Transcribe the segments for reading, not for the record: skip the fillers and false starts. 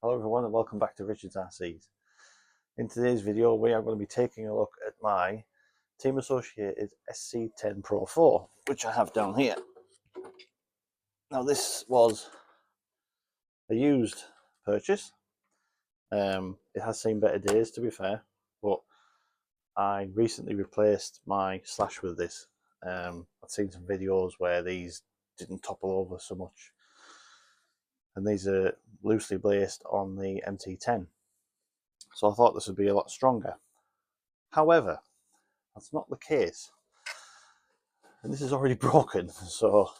Hello everyone and welcome back to Richard's RCs. In today's video we are going to be taking a look at my Team Associated SC10 Pro4, which I have down here. Now this was a used purchase. It has seen better days, to be fair, but I recently replaced my Slash with this. I've seen some videos where these didn't topple over so much, and these are loosely based on the MT10. So I thought this would be a lot stronger. However, that's not the case. And this is already broken. So,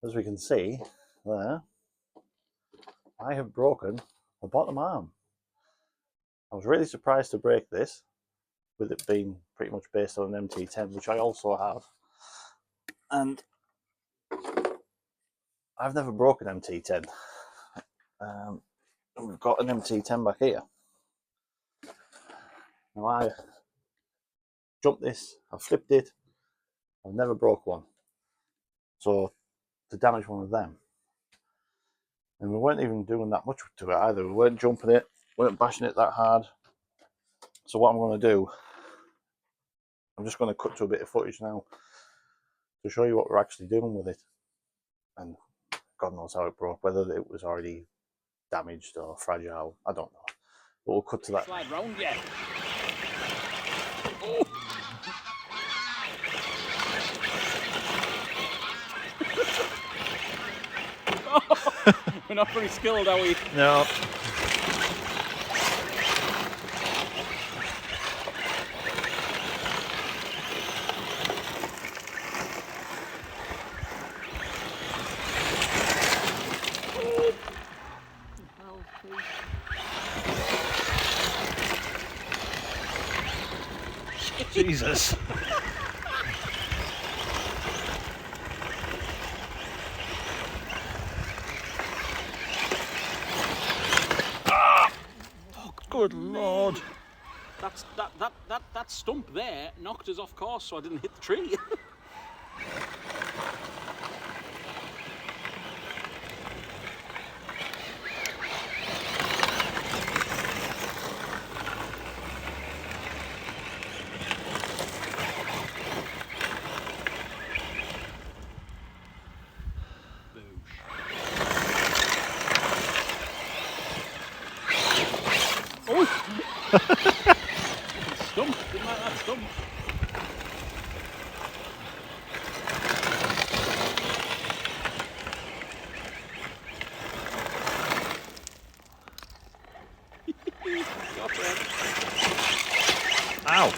as we can see there, I have broken the bottom arm. I was really surprised to break this, with it being pretty much based on an MT10, which I also have. And I've never broken MT10. And we've got an MT10 back here. Now I jumped this, I've flipped it, I've never broke one. So to damage one of them. And we weren't even doing that much to it either. We weren't jumping it, weren't bashing it that hard. So what I'm going to do, I'm just going to cut to a bit of footage now to show you what we're actually doing with it. And God knows how it broke, whether it was already damaged or fragile, I don't know. But we'll cut to that. Slide round, yeah. We're not very skilled, are we? No. Jesus. Oh, good Lord. That stump there knocked us off course, so I didn't hit the tree. Oh! Stump, didn't like that stump. Ow.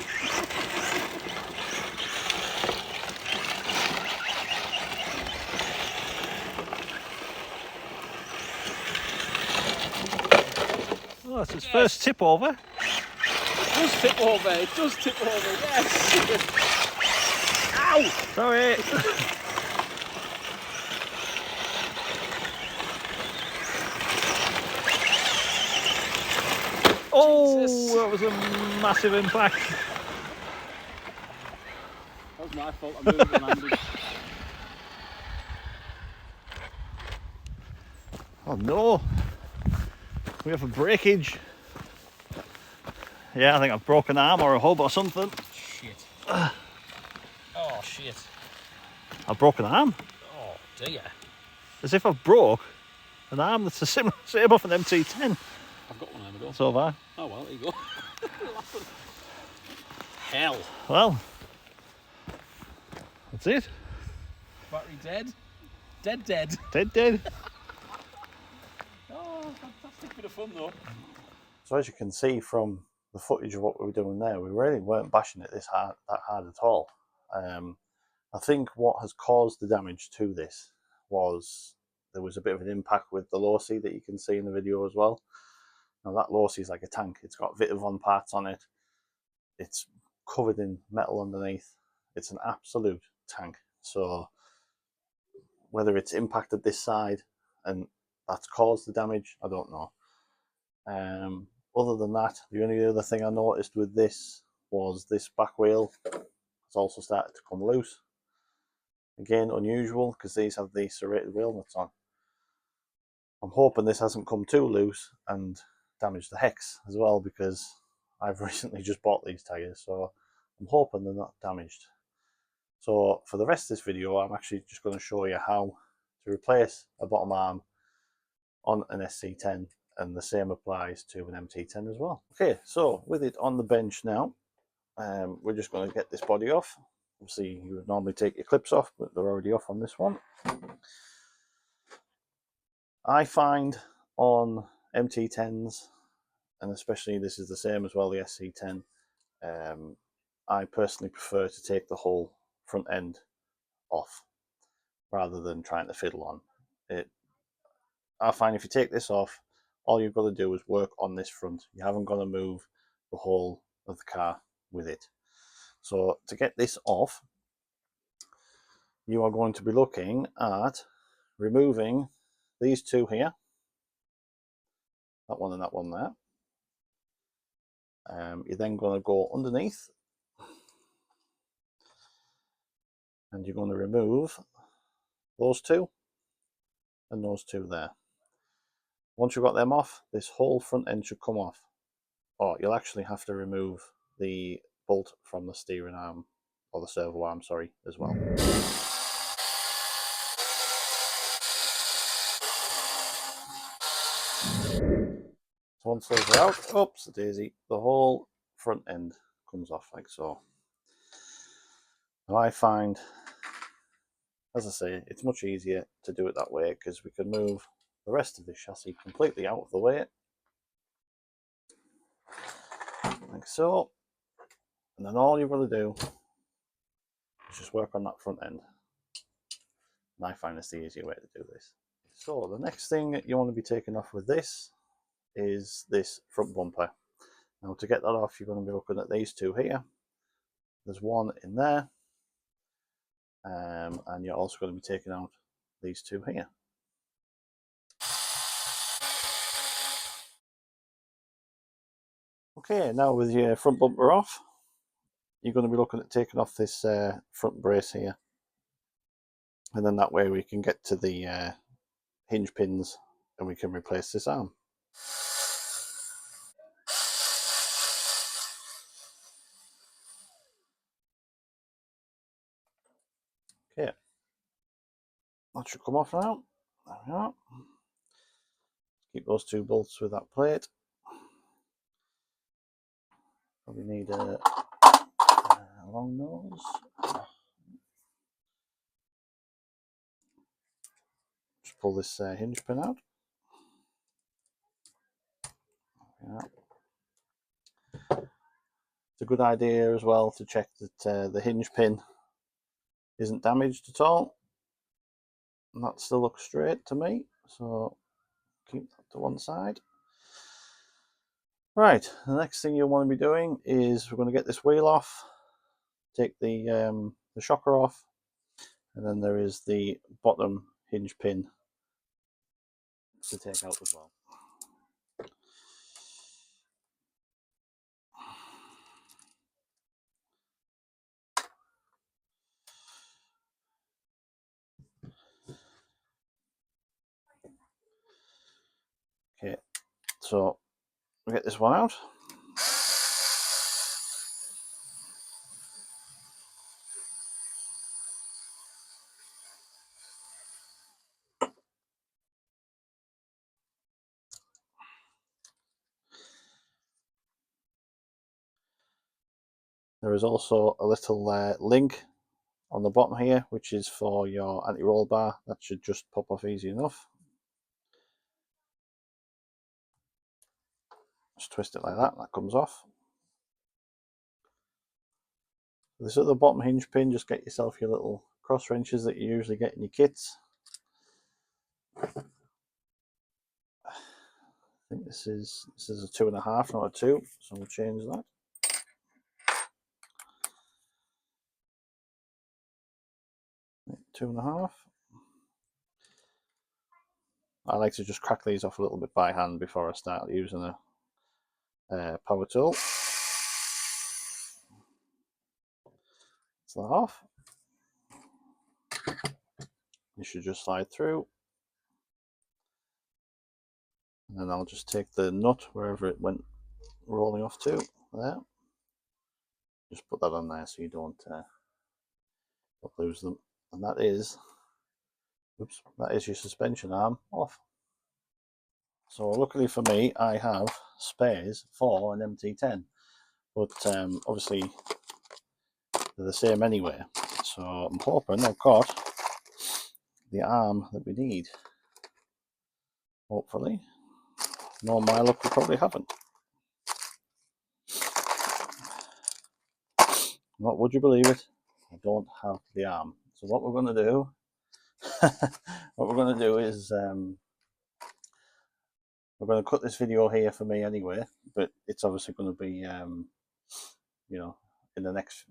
Oh, that's his first tip over. It does tip over, it does tip over, yes! Ow! Sorry. Oh, Jesus. that was a massive impact. That was my fault, I moved and landed. Oh no. We have a breakage. Yeah, I think I've broken an arm or a hub or something. Shit. Oh, shit. I've broken an arm. Oh, dear. As if I've broke an arm that's the same off an MT10. I've got one arm ago. So have I. Oh, well, there you go. Hell. Well, that's it. Battery dead. Dead. Dead. Oh, fantastic bit of fun, though. So as you can see from the footage of what we were doing there, we really weren't bashing it that hard at all. I think what has caused the damage to this was there was a bit of an impact with the lossy that you can see in the video as well. Now that lossy is like a tank. It's got Vitavon parts on it. It's covered in metal underneath. It's an absolute tank. So whether it's impacted this side and that's caused the damage, I don't know. Other than that, the only other thing I noticed with this was this back wheel has also started to come loose. Again, unusual because these have the serrated wheel nuts on. I'm hoping this hasn't come too loose and damaged the hex as well, because I've recently just bought these tyres, so I'm hoping they're not damaged. So for the rest of this video, I'm actually just going to show you how to replace a bottom arm on an SC10, and the same applies to an MT10 as well. Okay, so with it on the bench now, we're just going to get this body off. Obviously you would normally take your clips off, but they're already off on this one. I find on MT10s, and especially this is the same as well, the SC10, I personally prefer to take the whole front end off rather than trying to fiddle on it. I find if you take this off, all you've got to do is work on this front. You haven't got to move the whole of the car with it. So to get this off, you are going to be looking at removing these two here, that one and that one there. You're then going to go underneath and you're going to remove those two and those two there. Once you've got them off, this whole front end should come off. Or you'll actually have to remove the bolt from the steering arm, or the servo arm, sorry, as well. So once those are out, oops, a daisy, the whole front end comes off like so. Now I find, as I say, it's much easier to do it that way because we can move the rest of the chassis completely out of the way, like so. And then all you've got to do is just work on that front end. And I find it's the easier way to do this. So the next thing that you want to be taking off with this is this front bumper. Now to get that off, you're going to be looking at these two here. There's one in there, and you're also going to be taking out these two here. Okay, now with your front bumper off, you're going to be looking at taking off this front brace here, and then that way we can get to the hinge pins and we can replace this arm. Okay, that should come off now. There we are. Keep those two bolts with that plate. Probably need a long nose. Just pull this hinge pin out. Yeah. It's a good idea as well to check that the hinge pin isn't damaged at all. And that still looks straight to me, so keep that to one side. Right, the next thing you'll want to be doing is we're going to get this wheel off, take the shocker off, and then there is the bottom hinge pin to take out as well. Okay, so we get this one out. There is also a little link on the bottom here, which is for your anti-roll bar. That should just pop off easy enough. Just twist it like that, that comes off. This at the bottom hinge pin, just get yourself your little cross wrenches that you usually get in your kits. I think this is a 2.5, not a 2, so we'll change that. Two and a half. I like to just crack these off a little bit by hand before I start using a power tool. It's that off. You should just slide through. And then I'll just take the nut wherever it went rolling off to, there. Just put that on there so you don't lose them. And that is, oops, that is your suspension arm off. So luckily for me, I have spares for an MT10, but obviously they're the same anyway. So I'm hoping I've got the arm that we need. Hopefully. No, my luck, we probably haven't. What, would you believe it? I don't have the arm. So what we're going to do, is we're going to cut this video here for me anyway, but it's obviously going to be, you know, in the next,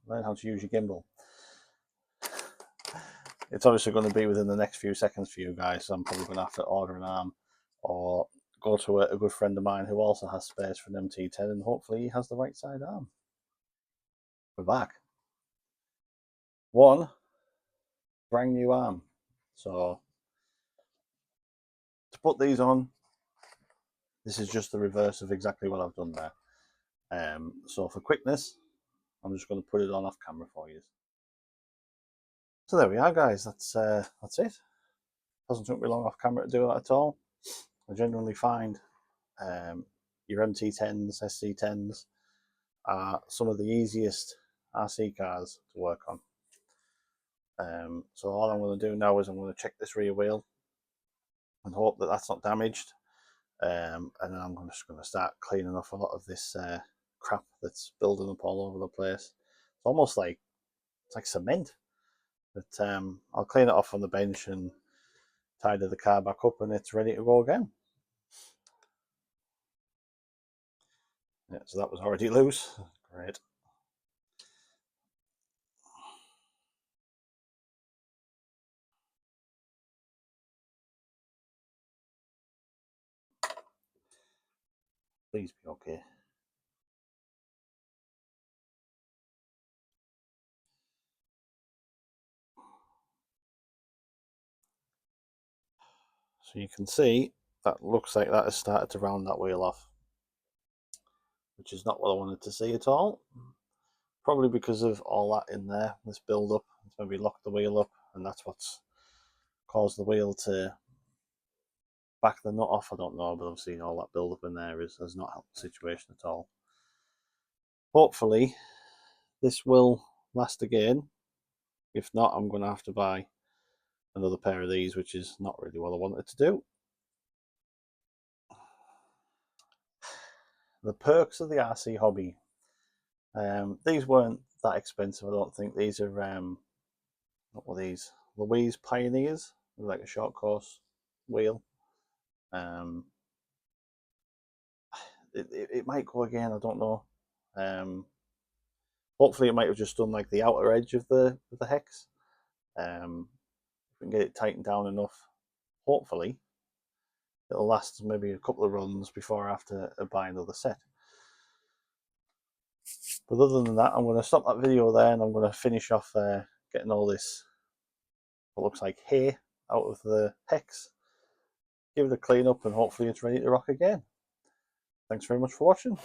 learn how to use your gimbal. It's obviously going to be within the next few seconds for you guys, so I'm probably going to have to order an arm or go to a good friend of mine who also has spares for an MT10, and hopefully he has the right side arm. We're back. One brand new arm. So to put these on, this is just the reverse of exactly what I've done there. So for quickness, I'm just going to put it on off camera for you. So there we are, guys. That's it. Doesn't took me long off camera to do that at all. I genuinely find your MT10s, SC10s are some of the easiest RC cars to work on. So all I'm going to do now is I'm going to check this rear wheel and hope that that's not damaged. And then I'm just going to start cleaning off a lot of this crap that's building up all over the place. It's almost like, it's like cement. But I'll clean it off on the bench and tidy the car back up, and it's ready to go again. Yeah, so that was already loose. Great. Please be okay. So you can see that looks like that has started to round that wheel off, which is not what I wanted to see at all. Probably because of all that in there, this build up. It's maybe locked the wheel up, and that's what's caused the wheel to back the nut off. I don't know, but obviously all that build up in there has not helped the situation at all. Hopefully this will last again. If not, I'm going to have to buy another pair of these, which is not really what I wanted to do. The perks of the RC hobby. These weren't that expensive, I don't think. These are, what were these? Louise Pioneers, like a short course wheel. It might go again, I don't know. Hopefully it might have just done like the outer edge of the hex. If we can get it tightened down enough, hopefully it'll last maybe a couple of runs before I have to buy another set. But other than that, I'm going to stop that video there, and I'm going to finish off getting all this, what looks like hair, out of the hex. Give it a clean up, and hopefully it's ready to rock again. Thanks very much for watching.